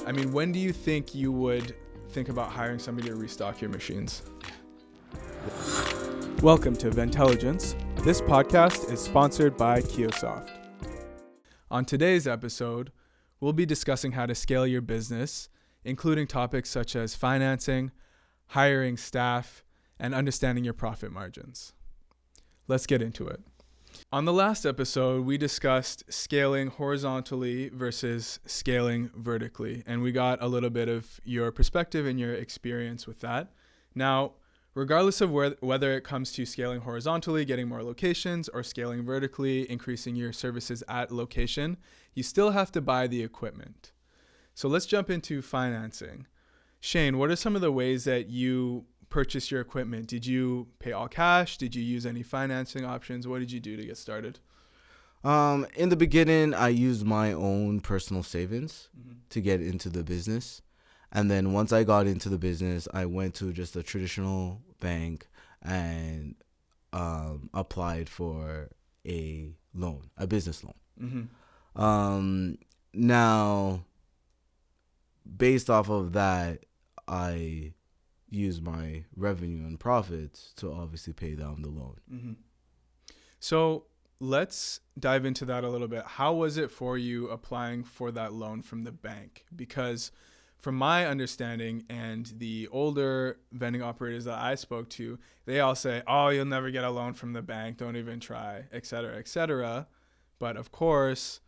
I mean, when do you think you would think about hiring somebody to restock your machines? Welcome to Vendtelligence. This podcast is sponsored by Kiosoft. On today's episode, we'll be discussing how to scale your business, including topics such as financing, hiring staff, and understanding your profit margins. Let's get into it. On the last episode, we discussed scaling horizontally versus scaling vertically, and we got a little bit of your perspective and your experience with that. Now, regardless of whether it comes to scaling horizontally, getting more locations, or scaling vertically, increasing your services at location, you still have to buy the equipment. So let's jump into financing. Shayne, what are some of the ways that you purchase your equipment? Did you pay all cash? Did you use any financing options? What did you do to get started? In the beginning, I used my own personal savings to get into the business. And then once I got into the business, I went to just a traditional bank and applied for a loan, a business loan. Now, based off of that, I use my revenue and profits to obviously pay down the loan. So let's dive into that a little bit. How was it for you applying for that loan from the bank? Because from my understanding and the older vending operators that I spoke to, they all say, oh, you'll never get a loan from the bank. Don't even try, et cetera, et cetera. But of course,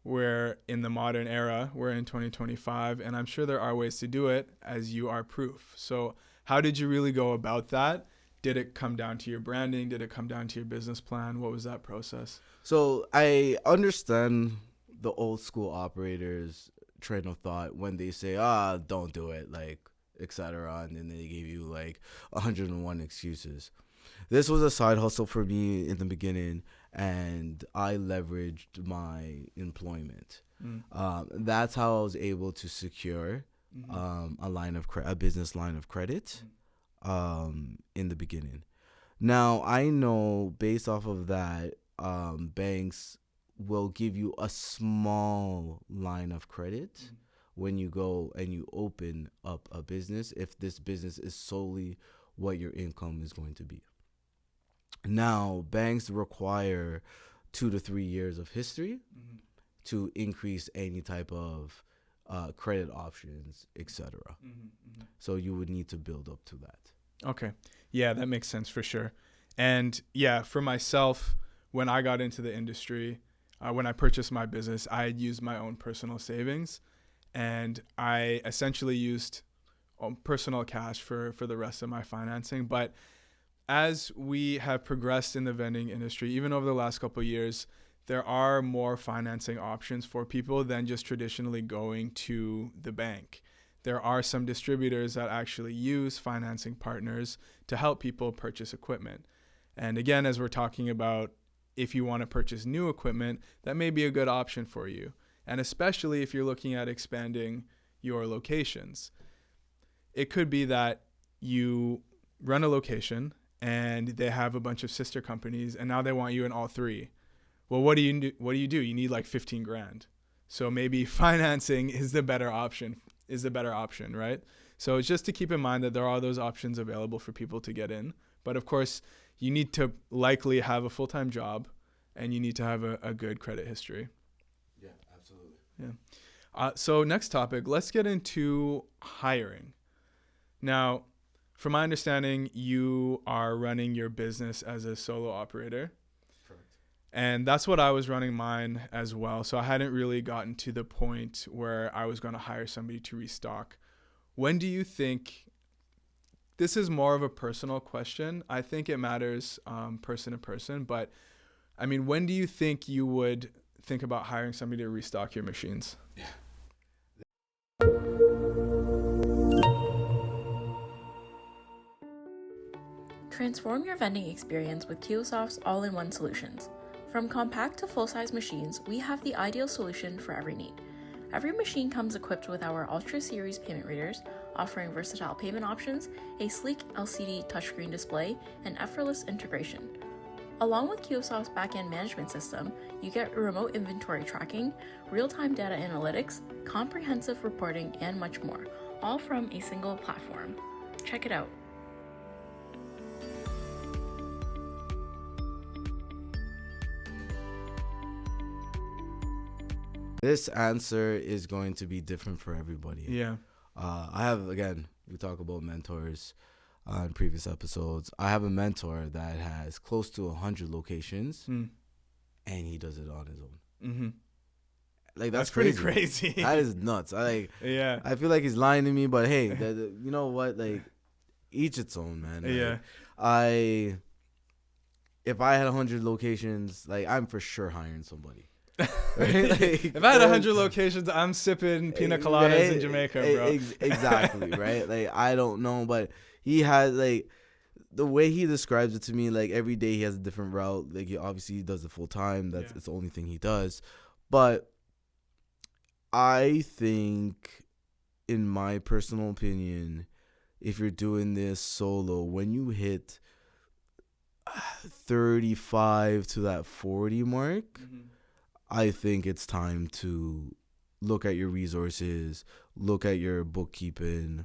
we're in the modern era, we're in 2025, and I'm sure there are ways to do it, as you are proof. So how did you really go about that? Did it come down to your branding? Did it come down to your business plan? What was that process? So I understand the old school operators' train of thought when they say, don't do it, like, etc. And then they give you like 101 excuses. This was a side hustle for me in the beginning, and I leveraged my employment. That's how I was able to secure a business line of credit in the beginning. Now, I know based off of that, banks will give you a small line of credit when you go and you open up a business, if this business is solely what your income is going to be. Now, banks require 2 to 3 years of history to increase any type of credit options, etc. So you would need to build up to that. Okay. Yeah, that makes sense for sure. And yeah, for myself, when I got into the industry, when I purchased my business, I had used my own personal savings, and I essentially used personal cash for the rest of my financing. But as we have progressed in the vending industry, even over the last couple of years, there are more financing options for people than just traditionally going to the bank. There are some distributors that actually use financing partners to help people purchase equipment. And again, as we're talking about, if you want to purchase new equipment, that may be a good option for you. And especially if you're looking at expanding your locations. It could be that you run a location and they have a bunch of sister companies, and now they want you in all three. Well, what do you do? You need like 15 grand. So maybe financing is the better option, right? So it's just to keep in mind that there are those options available for people to get in. But of course, you need to likely have a full-time job, and you need to have a good credit history. Yeah, absolutely. Yeah. So next topic, let's get into hiring. Now, from my understanding, you are running your business as a solo operator. Correct. And that's what I was running mine as well. So I hadn't really gotten to the point where I was going to hire somebody to restock. When do you think, this is more of a personal question. I think it matters person to person. But I mean, when do you think you would think about hiring somebody to restock your machines? Yeah. Transform your vending experience with Kiosoft's all-in-one solutions. From compact to full-size machines, we have the ideal solution for every need. Every machine comes equipped with our Ultra Series payment readers, offering versatile payment options, a sleek LCD touchscreen display, and effortless integration. Along with Kiosoft's backend management system, you get remote inventory tracking, real-time data analytics, comprehensive reporting, and much more, all from a single platform. Check it out. This answer is going to be different for everybody. Yeah. I have, again, we talk about mentors in previous episodes. I have a mentor that has close to 100 locations, and he does it on his own. Mm-hmm. Like, that's pretty crazy. crazy. That is nuts. Yeah. I feel like he's lying to me, but hey, you know what? Like, each its own, man. Like, Yeah. If I had 100 locations, like, I'm for sure hiring somebody. Right? Like, if I had 100 locations, I'm sipping pina coladas in Jamaica, bro. Exactly, right? Like, I don't know, but he has, like, the way he describes it to me, like, every day he has a different route. Like, he does it full time. It's the only thing he does. But I think, in my personal opinion, if you're doing this solo, when you hit 35 to that 40 mark, I think it's time to look at your resources, look at your bookkeeping,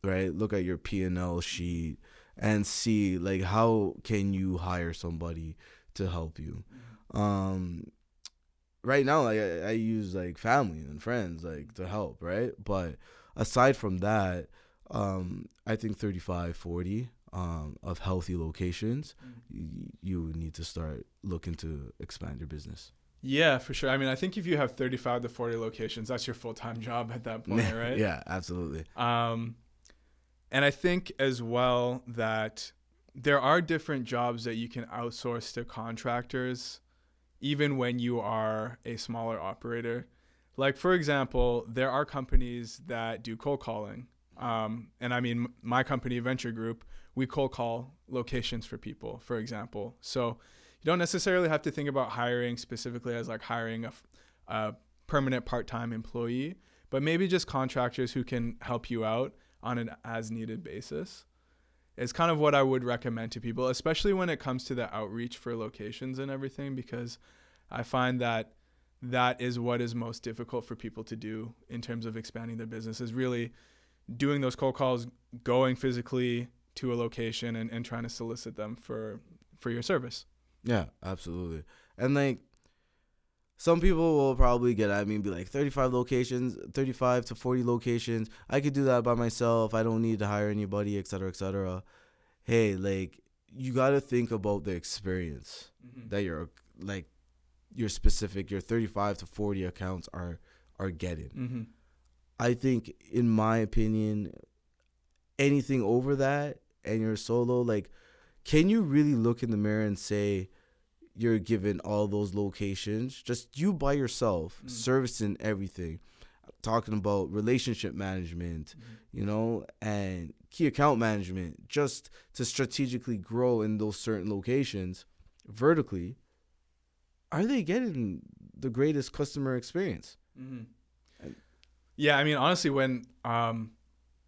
right? Look at your P&L sheet and see, like, how can you hire somebody to help you? Right now, like, I use, like, family and friends, like, to help, right? But aside from that, I think 35, 40 of healthy locations, you need to start looking to expand your business. Yeah, for sure. I mean, I think if you have 35 to 40 locations, that's your full-time job at that point, right? Yeah, absolutely. And I think as well that there are different jobs that you can outsource to contractors, even when you are a smaller operator. Like, for example, there are companies that do cold calling. And I mean, my company, Venture Group, we cold call locations for people, for example. So you don't necessarily have to think about hiring specifically as like hiring a permanent part-time employee, but maybe just contractors who can help you out on an as-needed basis. It's kind of what I would recommend to people, especially when it comes to the outreach for locations and everything, because I find that that is what is most difficult for people to do in terms of expanding their business, is really doing those cold calls, going physically to a location and trying to solicit them for your service. Yeah, absolutely. And, like, some people will probably get at me and be like, 35 to 40 locations. I could do that by myself. I don't need to hire anybody, et cetera, et cetera. Hey, like, you got to think about the experience that your 35 to 40 accounts are getting. I think, in my opinion, anything over that and you're solo, like, can you really look in the mirror and say you're given all those locations, just you by yourself, servicing everything, talking about relationship management, and key account management, just to strategically grow in those certain locations vertically? Are they getting the greatest customer experience? Yeah, I mean, honestly, when,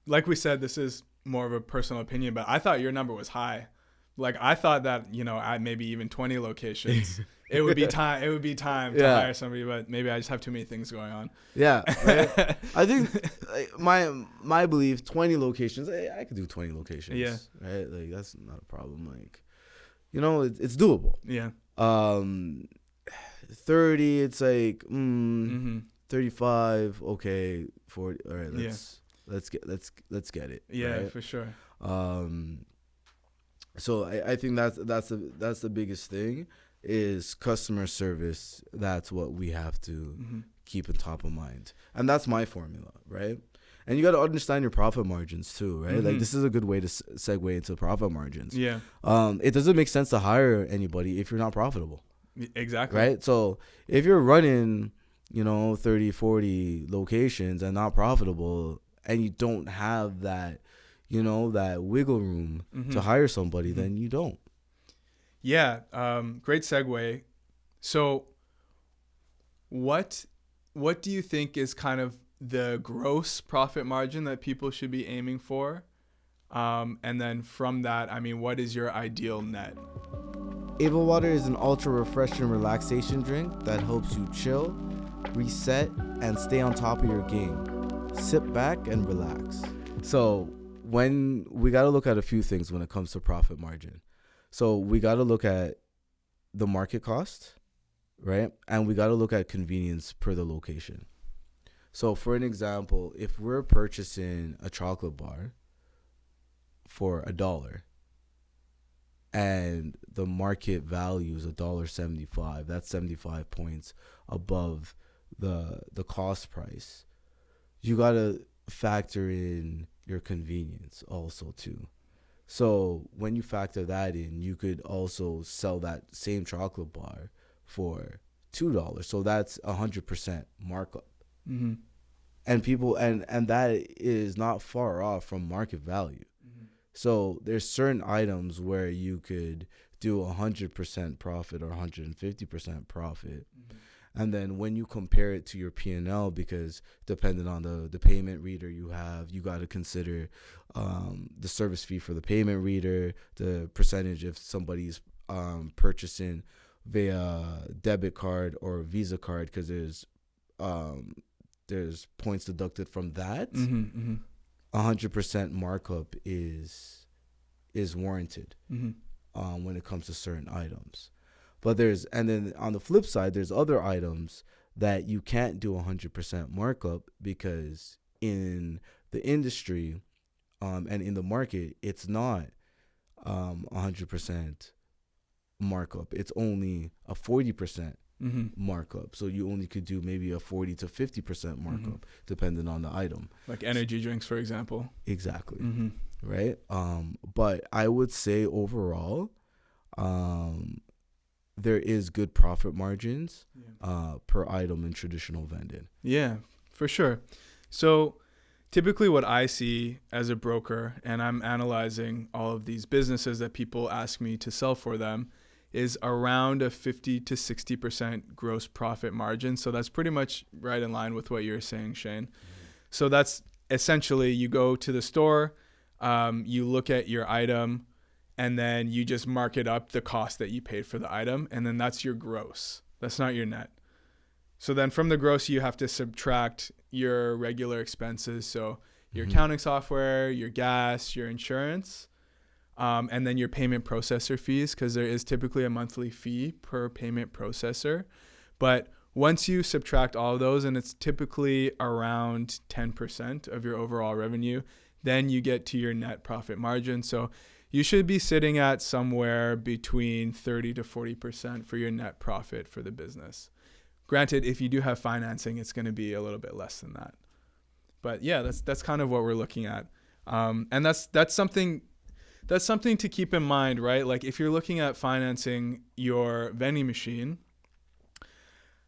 like we said, this is more of a personal opinion, but I thought your number was high. Like, I thought that, at maybe even 20 locations, it would be time to hire somebody, but maybe I just have too many things going on. Yeah. Right? I think, like, my belief, 20 locations, I could do 20 locations. Yeah. Right? Like, that's not a problem. Like, it's doable. Yeah. 30, it's like, 35, okay, 40. All right, let's get it. Yeah, right? for sure. So I think that's the biggest thing is customer service. That's what we have to keep in top of mind, and that's my formula, right? And you got to understand your profit margins too, right? Like, this is a good way to segue into profit margins. Yeah. It doesn't make sense to hire anybody if you're not profitable. Exactly. Right. So if you're running, 30, 40 locations and not profitable, and you don't have that, that wiggle room to hire somebody, then you don't. Yeah. Great segue. So what do you think is kind of the gross profit margin that people should be aiming for? And then from that, I mean, what is your ideal net? Ava Water is an ultra refreshing relaxation drink that helps you chill, reset, and stay on top of your game. Sit back and relax. So when we got to look at a few things when it comes to profit margin. So we got to look at the market cost, right? And we got to look at convenience per the location. So for an example, if we're purchasing a chocolate bar for $1 and the market value is $1.75, that's 75 points above the cost price, you got to factor in your convenience also too. So when you factor that in, you could also sell that same chocolate bar for $2. So that's 100% markup. Mm-hmm. And people and that is not far off from market value. Mm-hmm. So there's certain items where you could do 100% profit or 150% profit. Mm-hmm. And then when you compare it to your P&L, because depending on the payment reader you have, you got to consider the service fee for the payment reader, the percentage if somebody's purchasing via debit card or Visa card, because there's points deducted from that. Mm-hmm. 100% markup is warranted Mm-hmm. when it comes to certain items. But and then on the flip side, there's other items that you can't do 100% markup because in the industry and in the market, it's not 100% markup. It's only a 40% markup. So you only could do maybe a 40 to 50% markup depending on the item. Like energy drinks, for example. Exactly. Mm-hmm. Right? But I would say overall, there is good profit margins per item in traditional vending. Yeah, for sure. So typically what I see as a broker, and I'm analyzing all of these businesses that people ask me to sell for them, is around a 50 to 60% gross profit margin. So that's pretty much right in line with what you're saying, Shayne. So that's essentially you go to the store, you look at your item, and then you just mark it up the cost that you paid for the item, and then that's your gross. That's not your net. So then from the gross, you have to subtract your regular expenses. So your accounting software, your gas, your insurance, and then your payment processor fees, because there is typically a monthly fee per payment processor. But once you subtract all of those, and it's typically around 10% of your overall revenue, then you get to your net profit margin. So you should be sitting at somewhere between 30 to 40% for your net profit for the business. Granted, if you do have financing, it's going to be a little bit less than that. But yeah, that's kind of what we're looking at. And that's something to keep in mind, right? Like if you're looking at financing your vending machine,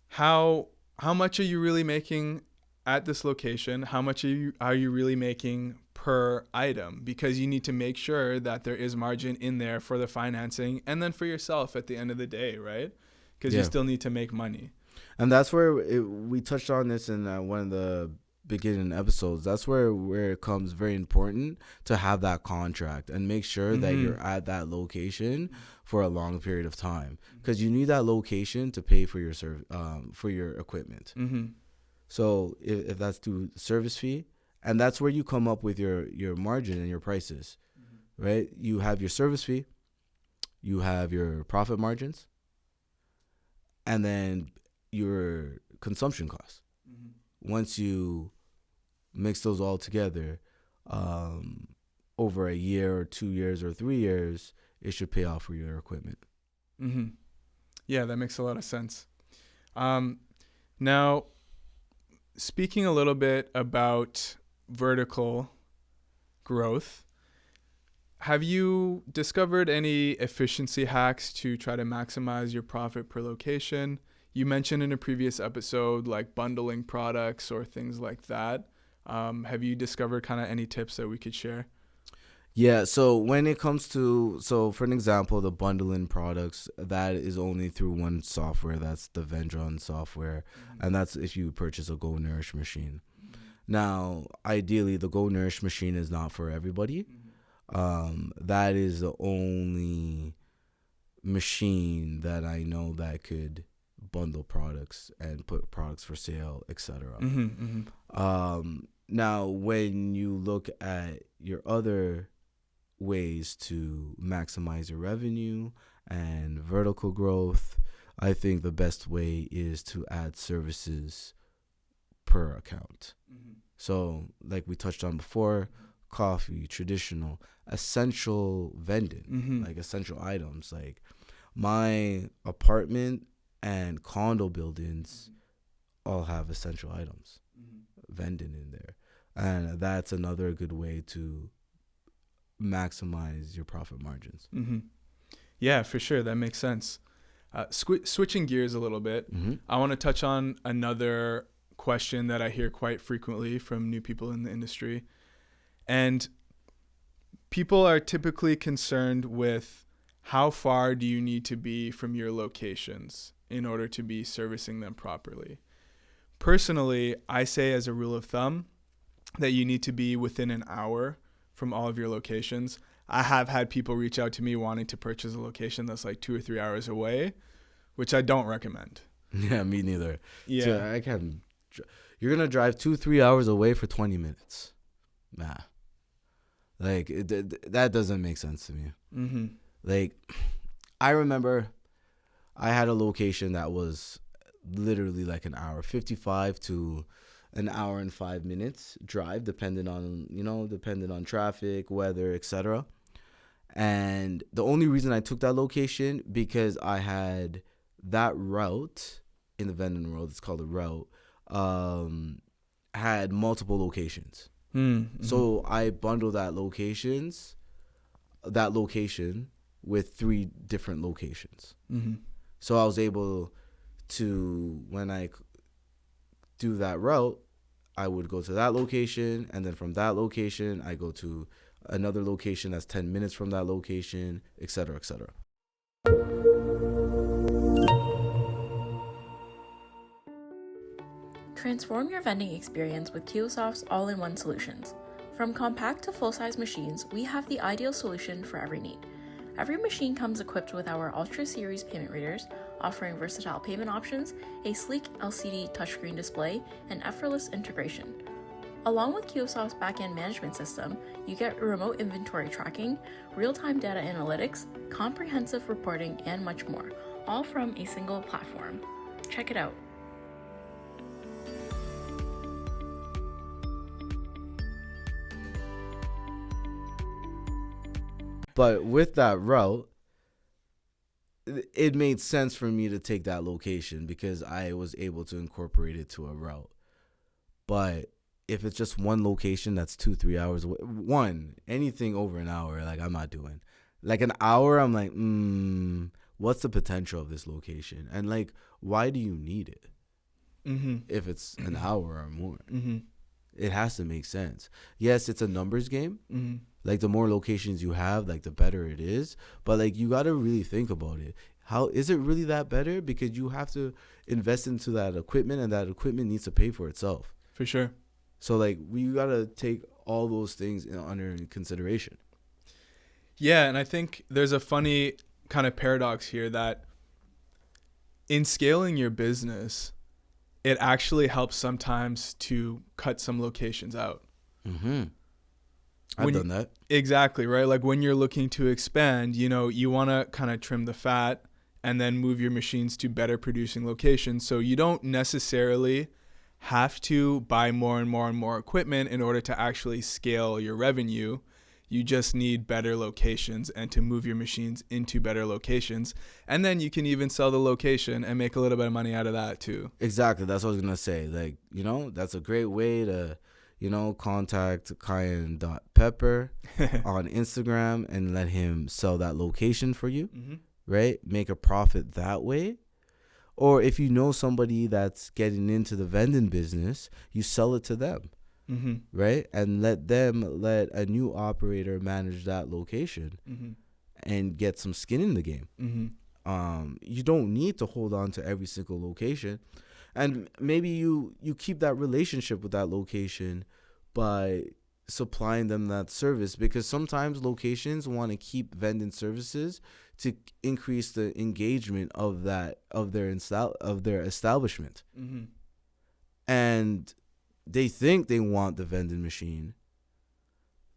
how much are you really making at this location? How much are you really making per item? Because you need to make sure that there is margin in there for the financing and then for yourself at the end of the day, right? Because you still need to make money. And that's where we touched on this in one of the beginning episodes. That's where it comes very important to have that contract and make sure that you're at that location for a long period of time, because you need that location to pay for your equipment. So if that's through service fee, and that's where you come up with your margin and your prices, right? You have your service fee, you have your profit margins, and then your consumption costs. Once you mix those all together, over a year or 2 years or 3 years, it should pay off for your equipment. Yeah, that makes a lot of sense. Now, speaking a little bit about vertical growth, have you discovered any efficiency hacks to try to maximize your profit per location? You mentioned in a previous episode, like bundling products or things like that. Have you discovered kind of any tips that we could share? Yeah, so when it comes to, for an example, the bundling products, that is only through one software. That's the Vending software. And that's if you purchase a Go Nourish machine. Now, ideally, the Go Nourish machine is not for everybody. That is the only machine that I know that could bundle products and put products for sale, etc. Now, when you look at your other ways to maximize your revenue and vertical growth, I think the best way is to add services per account. So, like we touched on before, coffee, traditional, essential vending, like essential items. Like my apartment and condo buildings all have essential items, vending in there. And that's another good way to maximize your profit margins. Yeah, for sure. That makes sense. Switching gears a little bit, I want to touch on another question that I hear quite frequently from new people in the industry. And people are typically concerned with how far do you need to be from your locations in order to be servicing them properly. Personally, I say as a rule of thumb that you need to be within an hour from all of your locations. I have had people reach out to me wanting to purchase a location that's like 2 or 3 hours away, which I don't recommend. Yeah, me neither. Yeah. So I can. You're gonna drive 2-3 hours away for 20 minutes. Nah. Like that doesn't make sense to me. Like, I remember I had a location that was literally like an hour 55 to an hour and 5 minutes drive, depending on traffic, weather, etc. And the only reason I took that location because I had that route in the vending world, it's called a route, had multiple locations. So I bundled that location with 3 different locations. So I was able to, when I do that route, I would go to that location, and then from that location, I go to another location that's 10 minutes from that location, et cetera, et cetera. Transform your vending experience with Kiosoft's all-in-one solutions. From compact to full-size machines, we have the ideal solution for every need. Every machine comes equipped with our Ultra Series payment readers, offering versatile payment options, a sleek LCD touchscreen display, and effortless integration. Along with Kiosoft's backend management system, you get remote inventory tracking, real-time data analytics, comprehensive reporting, and much more, all from a single platform. Check it out. But with that route, it made sense for me to take that location because I was able to incorporate it to a route. But if it's just one location that's 2-3 hours away, anything over an hour, like I'm not doing. Like an hour, I'm like, what's the potential of this location? And like, why do you need it? If it's an hour or more, it has to make sense. Yes, it's a numbers game. Like the more locations you have, like the better it is. But like you got to really think about it. How is it really that better? Because you have to invest into that equipment, and that equipment needs to pay for itself. For sure. So like we got to take all those things under consideration. Yeah, and I think there's a funny kind of paradox here that in scaling your business, it actually helps sometimes to cut some locations out. I've done that. Exactly, right? Like when you're looking to expand, you want to kind of trim the fat and then move your machines to better producing locations. So you don't necessarily have to buy more and more and more equipment in order to actually scale your revenue. You just need better locations and to move your machines into better locations. And then you can even sell the location and make a little bit of money out of that too. Exactly. That's what I was going to say. Like, that's a great way to, contact Kayin.pepper on Instagram and let him sell that location for you, right? Make a profit that way. Or if you know somebody that's getting into the vending business, you sell it to them. Right? And let a new operator manage that location and get some skin in the game. You don't need to hold on to every single location. And maybe you keep that relationship with that location by supplying them that service, because sometimes locations want to keep vending services to increase the engagement of their establishment. Mm-hmm. And they think they want the vending machine.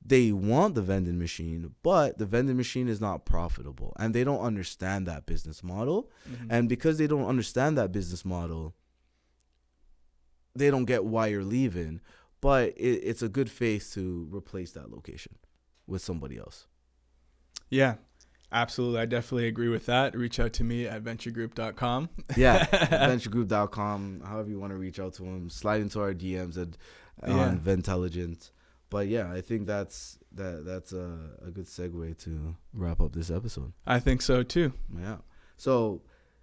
They want the vending machine, but the vending machine is not profitable, and they don't understand that business model. Mm-hmm. And because they don't understand that business model, they don't get why you're leaving. But it's a good faith to replace that location with somebody else. Yeah, absolutely. I definitely agree with that. Reach out to me at venturegroup.com. Yeah, venturegroup.com, however you want to reach out to them. Slide into our DMs on Vendtelligence. But yeah, I think that's a good segue to wrap up this episode. I think so too. Yeah. So,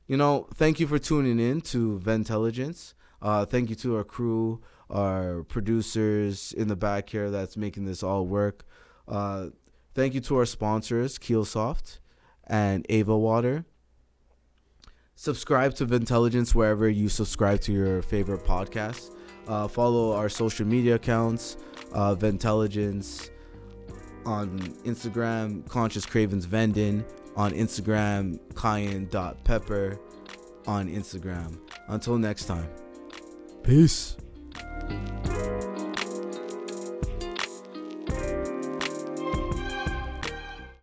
thank you for tuning in to Vendtelligence. Thank you to our crew, our producers in the back here that's making this all work. Thank you to our sponsors, Keelsoft and Ava Water. Subscribe to Vendtelligence wherever you subscribe to your favorite podcasts. Follow our social media accounts, Vendtelligence on Instagram, Conscious Cravens Vending on Instagram, Kayin.pepper on Instagram. Until next time. Peace.